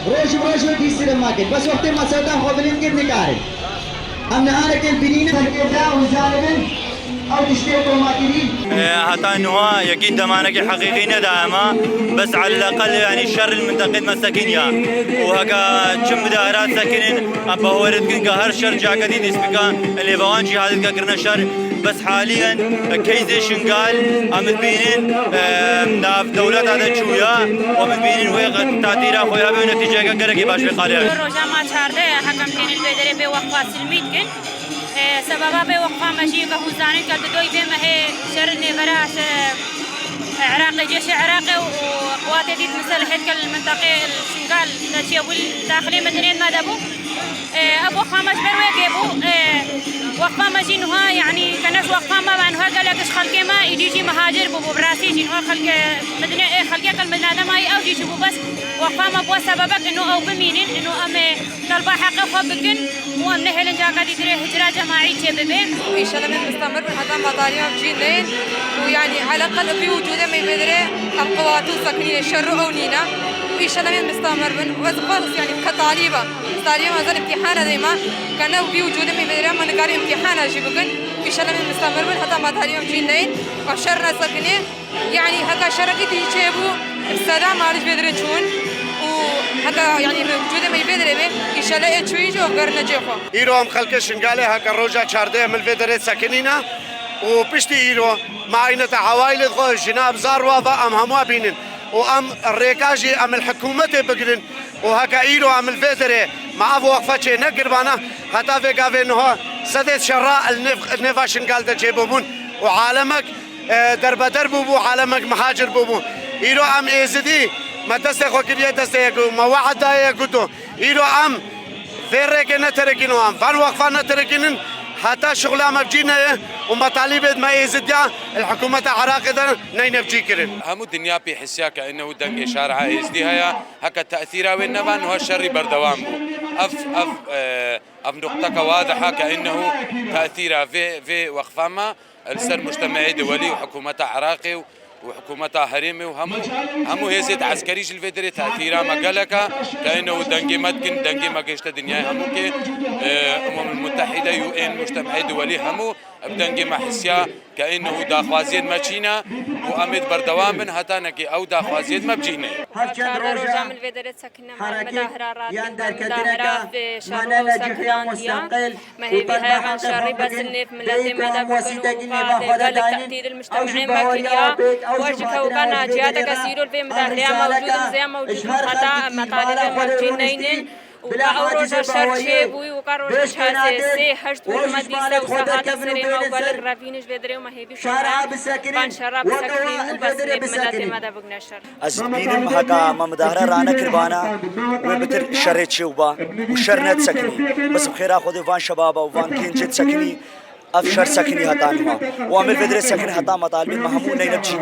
روش بروش وتيسير ماكل بس وقت ما سوتان خوبلين كيف نكاري أم نهارك البنين تركيبها وزاربن أو تشتيكوا ماكلين حتى انه يكيد دمانك حقيقي دائما بس على الاقل يعني الشر المنتقد مساكين يا وهكا كم مداهرات ساكنين ابا ورد كن هر شر جا جديد اسبكا اللي بوان جهاد كرنا شر بس حاليا كيزي شنقال امدبينين ناف دولات هذا شويا ومدبينين هو تاثيرا خويا بنتيجه كركي باش بقاليا روجا ما شارده حكمتين البدري بوقفه سلميت كن سببا بوقفه ماشي كهوزاني كالدوي بما هي شرني براس عراقي جيش عراقي وقوات يديد مسلحات كالمنطقة الشنقال تشيبول داخلي مدنين ما دبو أبو خامس بروي جيبو وقفة ماشي نها يعني كناش وقفة ما بانها قال لك خلقي ما يجي مهاجر بو براسي جنوا خلق مدني خلقي كالمدنة ما أو يجي بو بس وقفة ما بو سببك إنه أو بمينين إنه أم طلبة حق خبكن وأم نهلن جاكا ديدري هجرة جماعي تشببين إن شاء الله مستمر حتى مطاريهم جيلين ويعني على الأقل في وجوده ما يبدره القوات السكنية الشر أو نينا وإن شاء الله مستمر بس خالص يعني كطالبة طالبة هذا امتحان دايما كانوا في وجوده ما يبدره ما نقارن امتحان أجيبكن إن شاء الله مستمر حتى مطاريهم جيلين وشرنا سكنية يعني هكا شركة تيجيبوا السلام على بدره شون هكا يعني وجوده ما يبدره إن شاء الله تشويج وقرنا جيفا إيروهم خلق شنقاله هكا روجا شارده من بدره سكنينا وبشتي إيرو معينة عوائل الغو جناب زاروا فأم هموا بينن وأم الريكاجي أم الحكومة بقرن وهكا إيرو أم الفيدري مع وقفة نقربانا حتى في قافي إنه سدد شراء النفاشن قال ده جيبومون وعالمك درب دربو عالمك مهاجر بومو إيرو أم إيزدي ما تستخو كبير تستخو ما وعد دايه قدو إيرو أم فيرك نتركينو أم فان وقفة نتركينن حتى شغل ما بجينا ومطالب ما يزدها الحكومة العراقية نين بجيكرن. هم الدنيا بحسيا كأنه دنج شارع يزديها هكا تأثيرها والنبان هو الشر بردوام أف نقطة واضحة كأنه تأثيرها في وقفما السر مجتمعي دولي وحكومة عراقي وحكومة هريمي وهم هيزيد عسكري الفدري تأثيرها مقالك كأنه دنجي مدكن دنجي مقيشت الدنيا همو كي الأمم المتحدة UN مجتمعي دولي همو بدنجي محسيا كأنه داخوازيد ماشينا وأمد بردوام من هتانكي أو داخوازيد ما بجينا. هر روزا من الفدري سكننا مداهرات مداهرات في شارو سكنانتيا ما هي بها عن شر بس النف ملتي مدى بقولوا قال تأثير المجتمعي ماكليا وجهه وكان جهات كثير في مداهرة موجود حتى مطالب مرجينين وكأوروج الشر شيبوي وكأوروج الشاسي هشت والمديسة وسهات السريمة وقال رافينش بدري وما هي بشراب بان شراب سكرين بس ملتي مدى بقنا الشر أزبينم هكا ما مداهرة رانا كربانا وبتر شريت شوبا وشرنت سكني بس بخير خذ فان شبابا وفان كينجت سكني أفشر سكني هتانها وعمل بدري سكني هتا مطالب مهمون نينبشي